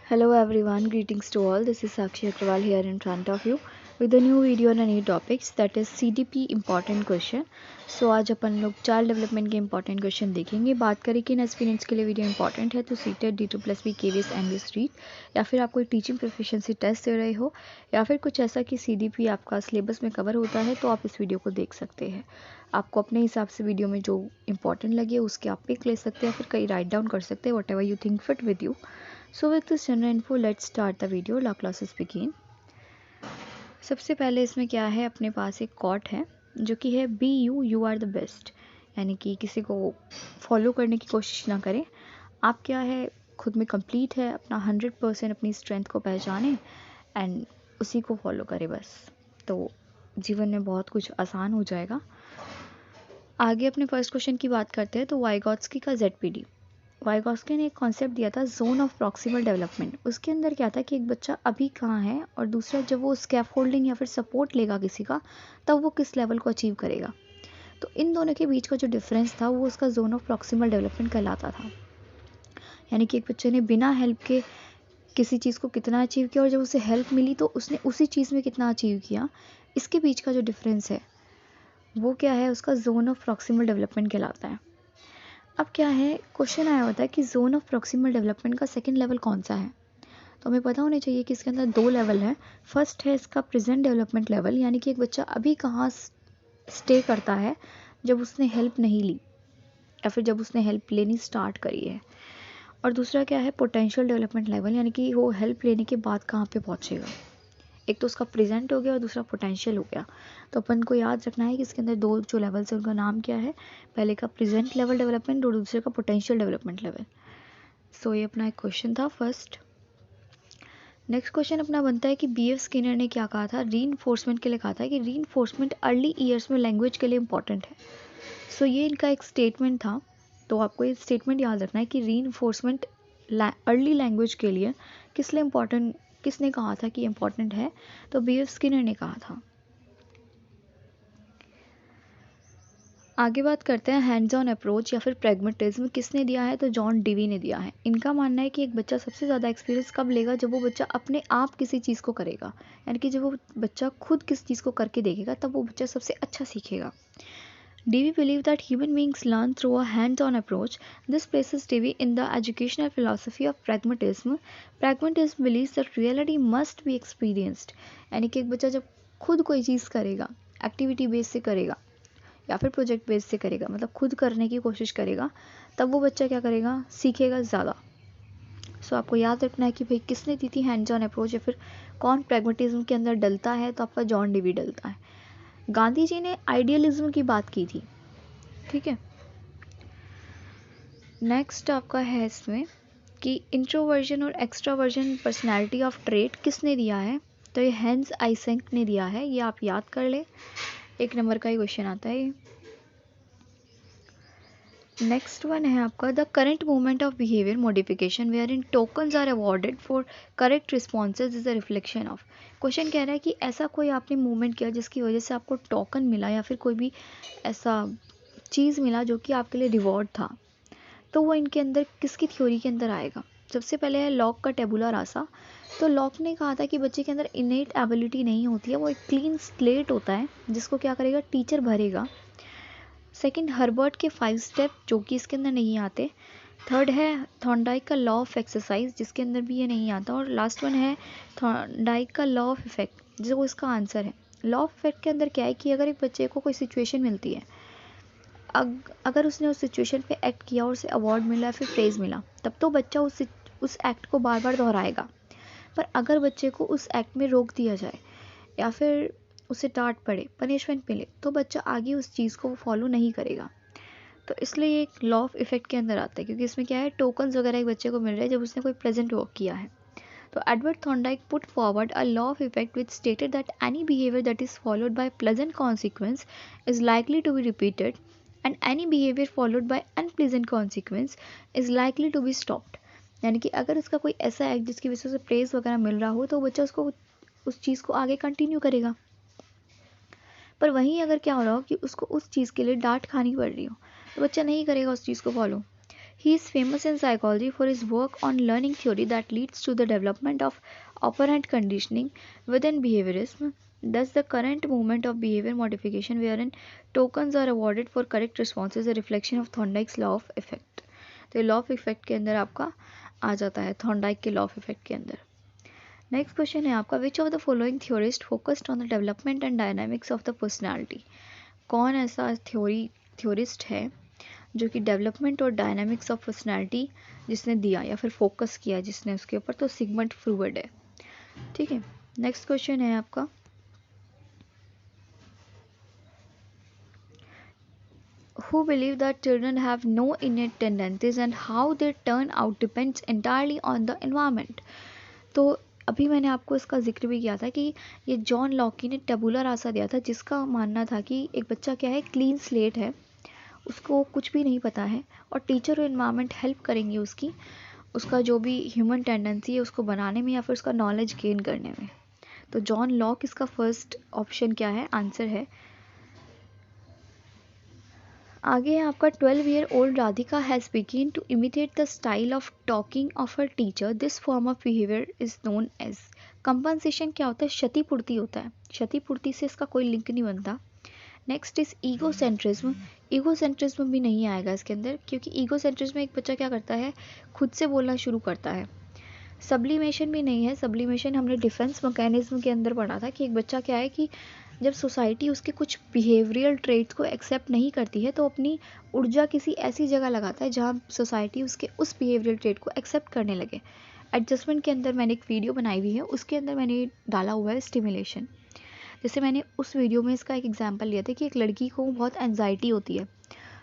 Hello everyone, greetings to all. This is Sakshi Agrawal here in front of you with a new video on a new topics that is CDP important question. So आज अपन लोग child development के important question देखेंगे. बात करें कि इन aspirants के लिए video important है तो CTET D2+B KVS MBS REET या फिर आप कोई टीचिंग प्रोफिशिएंसी टेस्ट दे रहे हो या फिर कुछ ऐसा कि CDP आपका सिलेबस में कवर होता है तो आप इस वीडियो को देख सकते हैं. आपको अपने हिसाब से वीडियो में जो इंपॉर्टेंट लगे उसके आप पिक ले सकते हैं, फिर कहीं राइट डाउन कर सकते हैं, what ever you think fit with you. So with this general info, let's start the video. La classes begin. सबसे पहले इसमें क्या है, अपने पास एक कॉट है जो कि है be you are the best, यानी कि किसी को फॉलो करने की कोशिश ना करें. आप क्या है, खुद में कंप्लीट है, अपना 100% अपनी स्ट्रेंथ को पहचानें एंड उसी को फॉलो करें बस, तो जीवन में बहुत कुछ आसान हो जाएगा. आगे अपने फर्स्ट क्वेश्चन की बात करते हैं तो वाइगॉट्स्की का ZPD. वाइगॉट्स्की ने एक कॉन्सेप्ट दिया था जोन ऑफ प्रॉक्सिमल डेवलपमेंट. उसके अंदर क्या था कि एक बच्चा अभी कहाँ है और दूसरा जब वो स्कैफोल्डिंग या फिर सपोर्ट लेगा किसी का तब वो किस लेवल को अचीव करेगा. तो इन दोनों के बीच का जो डिफरेंस था वो उसका जोन ऑफ प्रॉक्सिमल डेवलपमेंट कहलाता था. यानी कि एक बच्चे ने बिना हेल्प के किसी चीज़ को कितना अचीव किया और जब उसे हेल्प मिली तो उसने उसी चीज़ में कितना अचीव किया, इसके बीच का जो डिफरेंस है वो क्या है, उसका जोन ऑफ प्रॉक्सिमल डेवलपमेंट कहलाता है. अब क्या है, क्वेश्चन आया होता है कि जोन ऑफ प्रॉक्सिमल डेवलपमेंट का सेकंड लेवल कौन सा है. तो हमें पता होना चाहिए कि इसके अंदर 2 लेवल है. फर्स्ट है इसका प्रेजेंट डेवलपमेंट लेवल, यानी कि एक बच्चा अभी कहाँ स्टे करता है जब उसने हेल्प नहीं ली या फिर जब उसने हेल्प लेनी स्टार्ट करी है. और दूसरा क्या है, पोटेंशियल डेवलपमेंट लेवल, यानी कि वो हेल्प लेने के बाद कहाँ पे पहुँचेगा. एक तो उसका प्रेजेंट हो गया और दूसरा पोटेंशियल हो गया. तो अपन को याद रखना है कि इसके अंदर 2 जो लेवल्स हैं उनका नाम क्या है, पहले का प्रेजेंट लेवल डेवलपमेंट और दूसरे का पोटेंशियल डेवलपमेंट लेवल. सो ये अपना एक क्वेश्चन था फर्स्ट. नेक्स्ट क्वेश्चन अपना बनता है कि BF स्किनर ने क्या कहा था, रीइंफोर्समेंट के लिए कहा था कि रीइंफोर्समेंट अर्ली ईयर्स में लैंग्वेज के लिए इंपॉर्टेंट है. सो ये इनका एक स्टेटमेंट था. तो आपको ये स्टेटमेंट याद रखना है कि रीइंफोर्समेंट अर्ली लैंग्वेज के लिए किस लिए इम्पॉर्टेंट, किसने कहा था कि इम्पॉर्टेंट है, तो BF स्किनर ने कहा था. आगे बात करते हैं हैंड्स ऑन अप्रोच या फिर प्रैग्मेटिज्म किसने दिया है, तो जॉन डिवी ने दिया है. इनका मानना है कि एक बच्चा सबसे ज़्यादा एक्सपीरियंस कब लेगा, जब वो बच्चा अपने आप किसी चीज़ को करेगा, यानी कि जब वो बच्चा खुद किसी चीज़ को करके देखेगा तब वो बच्चा सबसे अच्छा सीखेगा. Dewey believed that human beings learn through a hands-on approach. This places Dewey in the educational philosophy of pragmatism. Pragmatism believes that reality must be experienced. यानी कि एक बच्चा जब खुद कोई चीज़ करेगा, एक्टिविटी बेस से करेगा या फिर प्रोजेक्ट बेस से करेगा, मतलब खुद करने की कोशिश करेगा, तब वो बच्चा क्या करेगा, सीखेगा ज़्यादा. सो आपको याद रखना है कि भाई किसने दी थी हैंड्स ऑन अप्रोच या फिर कौन प्रैग्मेटिज्म के अंदर डलता है, तो आपका जॉन डिवी डलता है. गांधी जी ने आइडियलिज्म की बात की थी. ठीक है. नेक्स्ट आपका है इसमें कि इंट्रोवर्जन और एक्स्ट्रावर्जन पर्सनालिटी ऑफ ट्रेट किसने दिया है, तो ये हेंस आइसेंक ने दिया है. ये आप याद कर ले, 1 नंबर का ही क्वेश्चन आता है. नेक्स्ट वन है आपका the current movement of behaviour modification wherein tokens are awarded for correct responses is a reflection of. Question कह रहा है कि ऐसा कोई आपने मूवमेंट किया जिसकी वजह से आपको टोकन मिला या फिर कोई भी ऐसा चीज़ मिला जो कि आपके लिए रिवॉर्ड था, तो वो इनके अंदर किसकी थ्योरी के अंदर आएगा. सबसे पहले है लॉक का टेबुला रासा. तो लॉक ने कहा था कि बच्चे के अंदर इनेट एबिलिटी नहीं होती है, वो एक क्लीन स्लेट होता है जिसको क्या करेगा, टीचर भरेगा. सेकंड हर्बर्ट के 5 स्टेप जो कि इसके अंदर नहीं आते. थर्ड है थॉर्नडाइक का लॉ ऑफ एक्सरसाइज जिसके अंदर भी ये नहीं आता. और लास्ट वन है थॉर्नडाइक का लॉ ऑफ इफेक्ट जो इसका आंसर है. लॉ ऑफ इफेक्ट के अंदर क्या है कि अगर एक बच्चे को कोई सिचुएशन मिलती है, अगर उसने उस सिचुएशन पे एक्ट किया और उसे अवार्ड मिला फिर प्रेज मिला, तब तो बच्चा उस एक्ट को बार बार दोहराएगा. पर अगर बच्चे को उस एक्ट में रोक दिया जाए या फिर उसे डांट पड़े, पनिशमेंट मिले, तो बच्चा आगे उस चीज़ को फॉलो नहीं करेगा. तो इसलिए ये एक लॉ ऑफ इफेक्ट के अंदर आता है, क्योंकि इसमें क्या है, टोकन्स वगैरह एक बच्चे को मिल रहे हैं जब उसने कोई प्रेजेंट वर्क किया है. तो Edward Thorndike put forward a law of effect which stated that any behaviour that is followed by pleasant consequence is likely to be repeated and any behaviour followed by unpleasant consequence is likely to be stopped. यानी कि अगर उसका कोई ऐसा act जिसकी वजह से praise वगैरह मिल रहा हो तो बच्चा उसको उस चीज़ को आगे कंटिन्यू करेगा. पर वहीं अगर क्या हो रहा हो कि उसको उस चीज़ के लिए डांट खानी पड़ रही हो तो बच्चा नहीं करेगा उस चीज़ को follow, He is famous in psychology for his work on learning theory that leads to the development of operant conditioning within behaviorism. Thus, the current movement of behavior modification, wherein tokens are awarded for correct responses, a reflection of Thorndike's law of effect. तो law of effect के अंदर आपका आ जाता है, Thorndike के law of effect के अंदर। Next question है आपका, which of the following theorist focused on the development and dynamics of the personality. कौन ऐसा थ्योरिस्ट है जो कि डेवलपमेंट और डायनामिक्स ऑफ पर्सनालिटी जिसने दिया या फिर फोकस किया जिसने उसके ऊपर, तो सिगमंड फ्रूइड है। ठीक है, नेक्स्ट क्वेश्चन है आपका, who believe that children have no innate tendencies and how they turn out depends entirely on the environment। तो अभी मैंने आपको इसका जिक्र भी किया था कि ये जॉन लॉकी ने टेबुला रासा दिया था, जिसका मानना था कि एक बच्चा क्या है, क्लीन स्लेट है, उसको कुछ भी नहीं पता है और टीचर और इन्वायरमेंट हेल्प करेंगे उसका जो भी ह्यूमन टेंडेंसी है उसको बनाने में या फिर उसका नॉलेज गेन करने में। तो जॉन लॉक इसका फर्स्ट ऑप्शन क्या है, आंसर है। आगे है आपका, 12-year-old Radhika has begin to imitate the style of talking of her teacher. This form of behaviour is known as compensation. क्या होता है, क्षतिपूर्ति होता है, क्षतिपूर्ति से इसका कोई लिंक नहीं बनता। Next is egocentrism. ईगोसेंट्रिज्म भी नहीं आएगा इसके अंदर, क्योंकि ईगोसेंट्रिज्म में एक बच्चा क्या करता है, खुद से बोलना शुरू करता है। सब्लिमेशन भी नहीं है, सब्लिमेशन हमने डिफेंस मैकेनिज्म के अंदर पढ़ा था कि एक बच्चा क्या है कि जब सोसाइटी उसके कुछ बिहेवियरल ट्रेट्स को एक्सेप्ट नहीं करती है तो अपनी ऊर्जा किसी ऐसी जगह लगाता है जहाँ सोसाइटी उसके उस बिहेवियरल ट्रेट को एक्सेप्ट करने लगे। एडजस्टमेंट के अंदर मैंने एक वीडियो बनाई हुई है, उसके अंदर मैंने डाला हुआ है स्टिमुलेशन। जैसे मैंने उस वीडियो में इसका एक एग्जांपल लिया था कि एक लड़की को बहुत एंजाइटी होती है,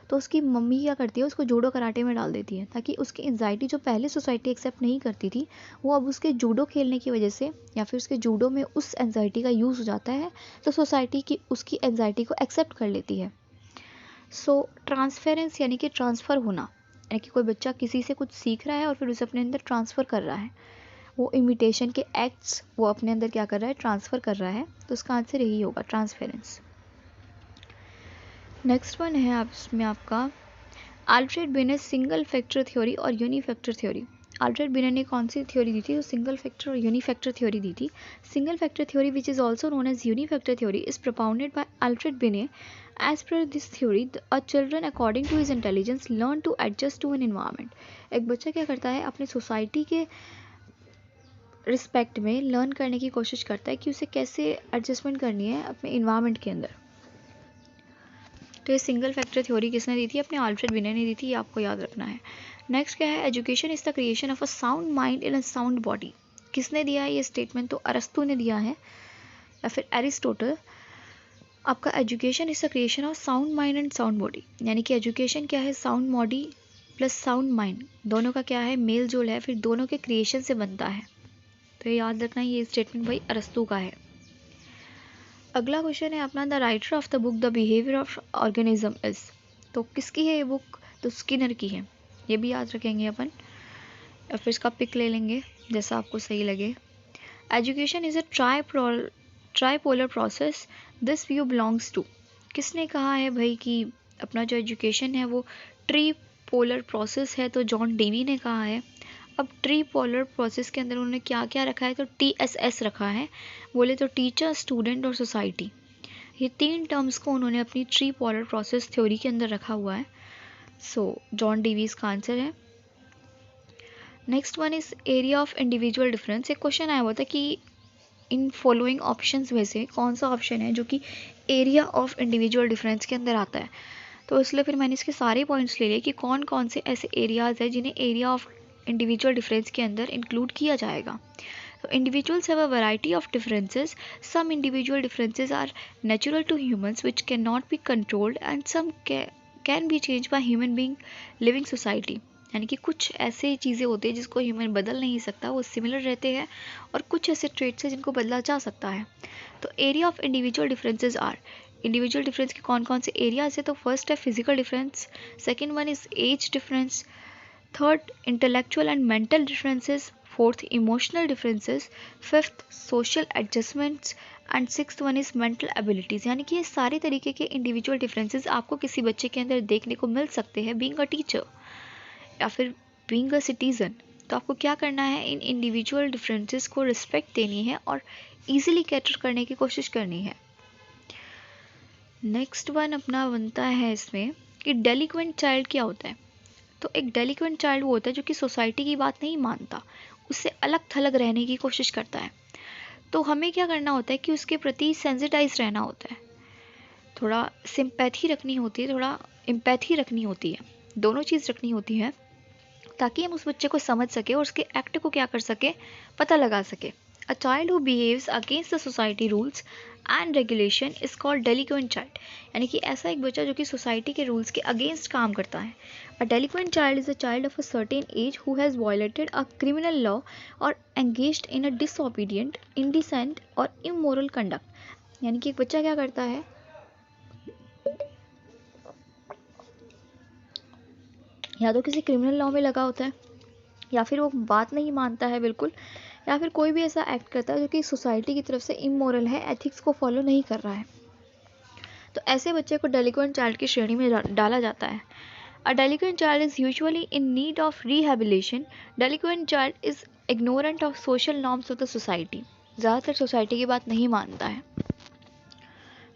तो उसकी मम्मी क्या करती है, उसको जूडो कराटे में डाल देती है ताकि उसकी एंजाइटी जो पहले सोसाइटी एक्सेप्ट नहीं करती थी, वो अब उसके जूडो खेलने की वजह से या फिर उसके जूडो में उस एंजाइटी का यूज़ हो जाता है, तो सोसाइटी की उसकी एंजाइटी को एक्सेप्ट कर लेती है। सो ट्रांसफेरेंस यानी कि ट्रांसफ़र होना, यानी कि कोई बच्चा किसी से कुछ सीख रहा है और फिर उसे अपने अंदर ट्रांसफ़र कर रहा है, वो इमिटेशन के एक्ट्स वो अपने अंदर क्या कर रहा है, ट्रांसफ़र कर रहा है, तो उसका आंसर यही होगा, ट्रांसफेरेंस। नेक्स्ट वन है आप इसमें आपका, Alfred beneath single factor theory और यूनिफैक्टर थ्योरी। अल्फ्रेड बिनेट ने कौन सी थ्योरी दी थी, तो सिंगल फैक्टर और यूनिफैक्टर थ्योरी दी थी। Single factor theory which is also known as unifactor theory is propounded by Alfred Binet. As per this theory, a children according to his intelligence learn to adjust to an environment. एक बच्चा क्या करता है, अपनी society के respect में learn करने की कोशिश करता है कि उसे कैसे एडजस्टमेंट करनी है अपने इन्वायरमेंट के अंदर। तो ये सिंगल फैक्टर थ्योरी किसने दी थी, अपने अल्फ्रेड बिनेट ने दी थी, ये आपको याद रखना है। नेक्स्ट क्या है, education is the creation of a sound mind in a sound body. किसने दिया है ये स्टेटमेंट, तो अरस्तु ने दिया है या फिर एरिस्टोटल। आपका education is the creation of sound mind and sound body, यानी कि एजुकेशन क्या है, sound body plus sound mind, दोनों का क्या है, मेल जोल है, फिर दोनों के क्रिएशन से बनता है। तो ये याद रखना है, ये स्टेटमेंट भाई अरस्तु का है। अगला क्वेश्चन है अपना, the writer of the book the behaviour of organism is. तो किसकी है ये बुक, तो स्किनर की है, ये भी याद रखेंगे अपन, या फिर इसका पिक ले लेंगे जैसा आपको सही लगे। Education is a tripolar process, this view belongs to. किसने कहा है भाई कि अपना जो एजुकेशन है वो ट्रीपोलर प्रोसेस है, तो जॉन डेवी ने कहा है। अब ट्रीपोलर प्रोसेस के अंदर उन्होंने क्या क्या रखा है, तो TSS रखा है, बोले तो टीचर, स्टूडेंट और सोसाइटी। ये तीन टर्म्स को उन्होंने अपनी ट्रीपोलर प्रोसेस थ्योरी के अंदर रखा हुआ है। सो जॉन डेवी इसका आंसर है। Next one is area of individual difference. एक क्वेश्चन आया हुआ था कि इन फॉलोइंग ऑप्शंस में से कौन सा ऑप्शन है जो कि एरिया ऑफ इंडिविजुअल डिफरेंस के अंदर आता है। तो इसलिए फिर मैंने इसके सारे पॉइंट्स ले लिए कि कौन कौन से ऐसे एरियाज़ है जिन्हें एरिया ऑफ इंडिविजुअल डिफरेंस के अंदर इंक्लूड किया जाएगा। तो individuals have a variety of differences, some individual differences are natural to humans which can not be controlled and some can be change by human being living society. यानी कि कुछ ऐसे चीज़ें होती हैं जिसको ह्यूमन बदल नहीं सकता, वो सिमिलर रहते हैं, और कुछ ऐसे ट्रेट्स हैं जिनको बदला जा सकता है। तो area of individual differences are, individual difference के कौन कौन से एरियाज है, तो फर्स्ट है physical difference, second one is age difference, third intellectual and mental differences, fourth emotional differences, fifth social adjustments and sixth one is mental abilities. यानी कि ये सारे तरीके के इंडिविजुअल डिफरेंसेस आपको किसी बच्चे के अंदर देखने को मिल सकते हैं बीइंग अ टीचर। या फिर बीइंग अ सिटीज़न, तो आपको क्या करना है, इन इंडिविजुअल डिफरेंसेस को रिस्पेक्ट देनी है और ईजिली कैटर करने की कोशिश करनी है। नेक्स्ट वन अपना बनता है इसमें कि डेलिक्वेंट चाइल्ड क्या होता है। तो एक डेलिक्वेंट चाइल्ड वो होता है जो कि सोसाइटी की बात नहीं मानता, उससे अलग थलग रहने की कोशिश करता है। तो हमें क्या करना होता है कि उसके प्रति सेंसिटाइज रहना होता है, थोड़ा सिंपैथी रखनी होती है, थोड़ा एम्पैथी रखनी होती है, दोनों चीज़ रखनी होती है, ताकि हम उस बच्चे को समझ सके और उसके एक्ट को क्या कर सके, पता लगा सके। A child who behaves against the society rules and regulation is called delinquent child. यानी कि ऐसा एक बच्चा जो कि सोसाइटी के रूल्स के अगेंस्ट काम करता है। A delinquent child is a child of a certain age who has violated a criminal law और engaged in a disobedient, indecent और इमोरल कंडक्ट। यानी कि एक बच्चा क्या करता है, या तो किसी क्रिमिनल लॉ में लगा होता है, या फिर वो बात नहीं मानता है बिल्कुल, या फिर कोई भी ऐसा एक्ट करता है जो कि सोसाइटी की तरफ से इमोरल है, एथिक्स को फॉलो नहीं कर रहा है। तो ऐसे बच्चे को डेलिक्वेंट चाइल्ड की श्रेणी में डाला जाता है। A delinquent child is usually in need of rehabilitation. Delinquent child is ignorant of social norms of the society. ज़्यादातर सोसाइटी की बात नहीं मानता है।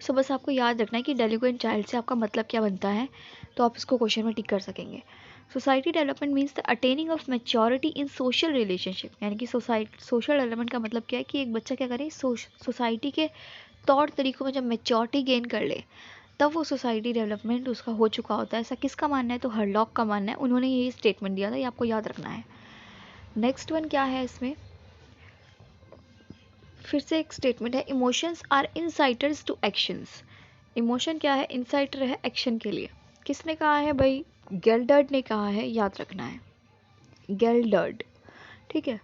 सो बस आपको याद रखना है कि डेलिक्वेंट चाइल्ड से आपका मतलब क्या बनता है, तो आप इसको क्वेश्चन में टिक कर सकेंगे। Society development means the attaining of maturity in social relationship. यानी कि सोशल डेवलपमेंट का मतलब क्या है कि एक बच्चा क्या करे, सोसाइटी के तौर तरीकों में जब मैच्योरिटी गेन कर ले, तब वो सोसाइटी डेवलपमेंट उसका हो चुका होता है। ऐसा किसका मानना है, तो हरलॉक का मानना है। उन्होंने यही स्टेटमेंट दिया था, ये आपको याद रखना है। नेक्स्ट वन क्या है इसमें, फिर से एक स्टेटमेंट है, emotions are inciters to actions. Emotion क्या है, इंसाइटर है एक्शन के लिए। किसने कहा है भाई, गेल्डर्ड ने कहा है, याद रखना है, गेल्डर्ड। ठीक है,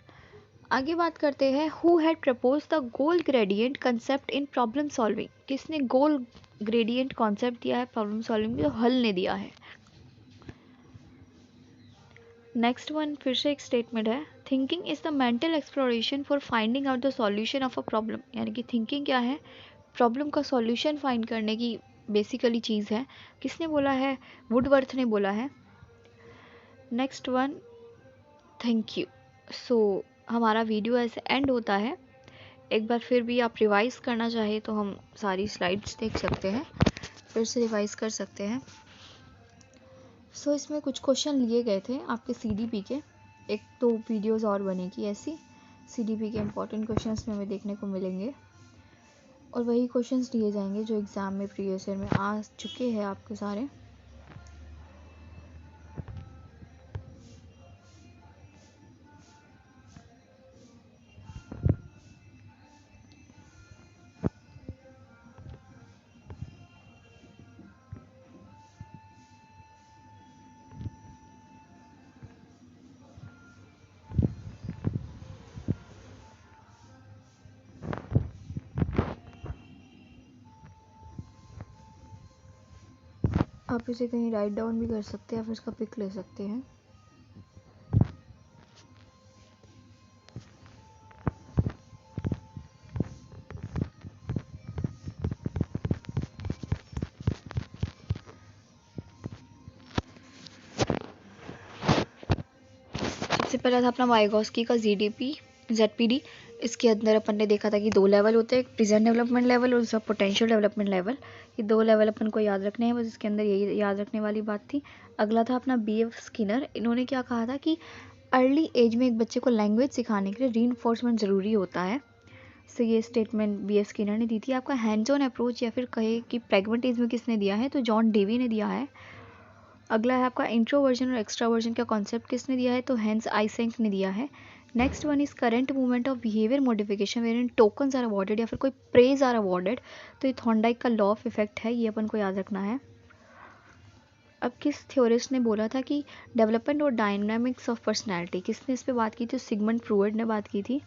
आगे बात करते हैं, who had propose the goal gradient concept in problem solving. किसने गोल ग्रेडियंट कॉन्सेप्ट दिया है प्रॉब्लम सॉल्विंग में, तो हल ने दिया है। नेक्स्ट वन फिर से एक स्टेटमेंट है, thinking is the mental exploration for finding out the solution of a problem. यानी कि थिंकिंग क्या है, प्रॉब्लम का सॉल्यूशन फाइंड करने की बेसिकली चीज़ है। किसने बोला है, वुडवर्थ ने बोला है। Next one, thank you. So हमारा वीडियो ऐसे एंड होता है। एक बार फिर भी आप रिवाइज़ करना चाहे तो हम सारी स्लाइड्स देख सकते हैं, फिर से रिवाइज़ कर सकते हैं। सो इसमें कुछ क्वेश्चन लिए गए थे आपके सीडीपी के, एक तो वीडियोस और बनेगी ऐसी, सीडीपी के इम्पोर्टेंट क्वेश्चंस में हमें देखने को मिलेंगे और वही क्वेश्चंस दिए जाएंगे जो एग्ज़ाम में प्रीवियस ईयर में आ चुके हैं आपके सारे। आप इसे कहीं राइट डाउन भी कर सकते हैं या फिर इसका पिक ले सकते हैं। सबसे पहला था अपना वाइगॉस्की का जीडीपी जेडपीडी। इसके अंदर अपन ने देखा था कि 2 लेवल होते हैं, एक प्रेजेंट डेवलपमेंट लेवल और दूसरा पोटेंशियल डेवलपमेंट लेवल। ये 2 लेवल अपन को याद रखने हैं, बस इसके अंदर यही याद रखने वाली बात थी। अगला था अपना बीएफ स्किनर। इन्होंने क्या कहा था कि अर्ली एज में एक बच्चे को लैंग्वेज सिखाने के लिए रीइंफोर्समेंट ज़रूरी होता है। तो ये स्टेटमेंट बीएफ स्किनर ने दी थी। आपका हैंड्स ऑन अप्रोच या फिर कहे कि प्रैग्मेटिज्म किसने दिया है, तो जॉन डेवी ने दिया है। अगला है आपका इंट्रोवर्जन और एक्स्ट्रावर्जन का कॉन्सेप्ट किसने दिया है, तो हेंस आइसेंक ने दिया है। Next one is current movement of behaviour modification wherein tokens are awarded या फिर कोई प्रेज आर अवॉर्डेड, तो ये थॉर्नडाइक का लॉ ऑफ इफेक्ट है, ये अपन को याद रखना है। अब किस थ्योरिस्ट ने बोला था कि डेवलपमेंट और डायनामिक्स ऑफ पर्सनैलिटी, किसने इस पर बात की थी, सिगमंड फ्रॉइड ने बात की थी।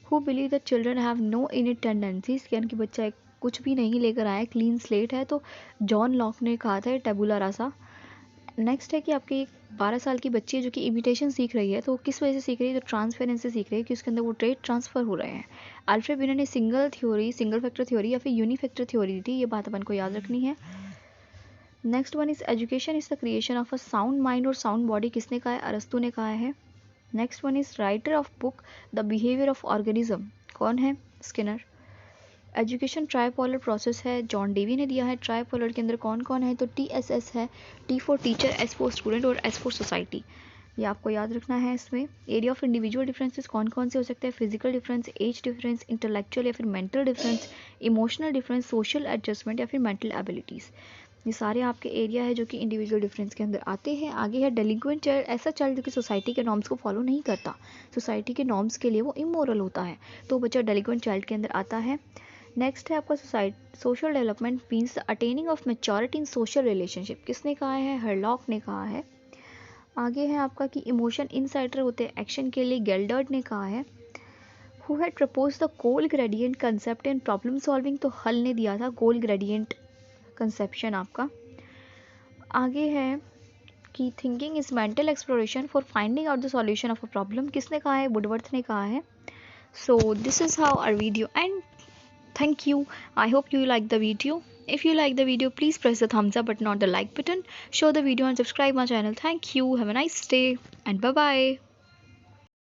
Who believe that children have no innate tendencies, यानी कि बच्चा कुछ भी नहीं लेकर आया, क्लीन स्लेट है, तो जॉन लॉक ने कहा था टेबुला रासा। नेक्स्ट है कि आपकी एक 12 साल की बच्ची है जो कि इमिटेशन सीख रही है, तो किस वजह से सीख रही है, तो ट्रांसफेरेंस से सीख रही है कि उसके अंदर वो ट्रेड ट्रांसफ़र हो रहे हैं। अल्फ्रेड बिनर ने सिंगल फैक्टर थ्योरी या फिर यूनिफैक्टर थ्योरी दी थी, ये बात अपन को याद रखनी है। Next one is education is the creation of a sound mind और साउंड बॉडी, किसने कहा है? अरस्तु ने कहा है। Next one is writer of book the behaviour of organism, कौन है? स्किनर। एजुकेशन ट्राइपोलर प्रोसेस है, जॉन डेवी ने दिया है। ट्राइपोलर के अंदर कौन कौन है? तो TSS है, T for teacher, S for student और S फॉर सोसाइटी, ये आपको याद रखना है। इसमें एरिया ऑफ इंडिविजुअल डिफरेंसेस कौन कौन से हो सकते हैं? Physical difference, age difference, intellectual या फिर mental difference, emotional difference, social adjustment या फिर मेंटल एबिलिटीज़, ये सारे आपके एरिया है जो कि इंडिविजुअल डिफरेंस के अंदर आते हैं। आगे है डेलिक्वेंट चाइल्ड, ऐसा चाइल्ड जो कि सोसाइटी के नॉर्म्स को फॉलो नहीं करता, सोसाइटी के नॉर्म्स के लिए वो इमोरल होता है, तो बच्चा डेलिक्वेंट चाइल्ड के अंदर आता है। नेक्स्ट है आपका social development means the attaining of maturity in social relationship, किसने कहा है? हरलॉक ने कहा है। आगे है आपका कि इमोशन इनसाइडर होते हैं एक्शन के लिए, गेल्डर्ड ने कहा है। Who had propose the goal gradient concept in problem solving, तो हल ने दिया था गोल ग्रेडियंट कंसेप्शन आपका। आगे है कि thinking is mental exploration for finding out the solution of a problem, किसने कहा है? वुडवर्थ ने कहा है। So this is how our video and thank you. I hope you like the video. If you like the video, please press the thumbs up but not the like button. Show the video and subscribe my channel. Thank you. Have a nice day and bye bye.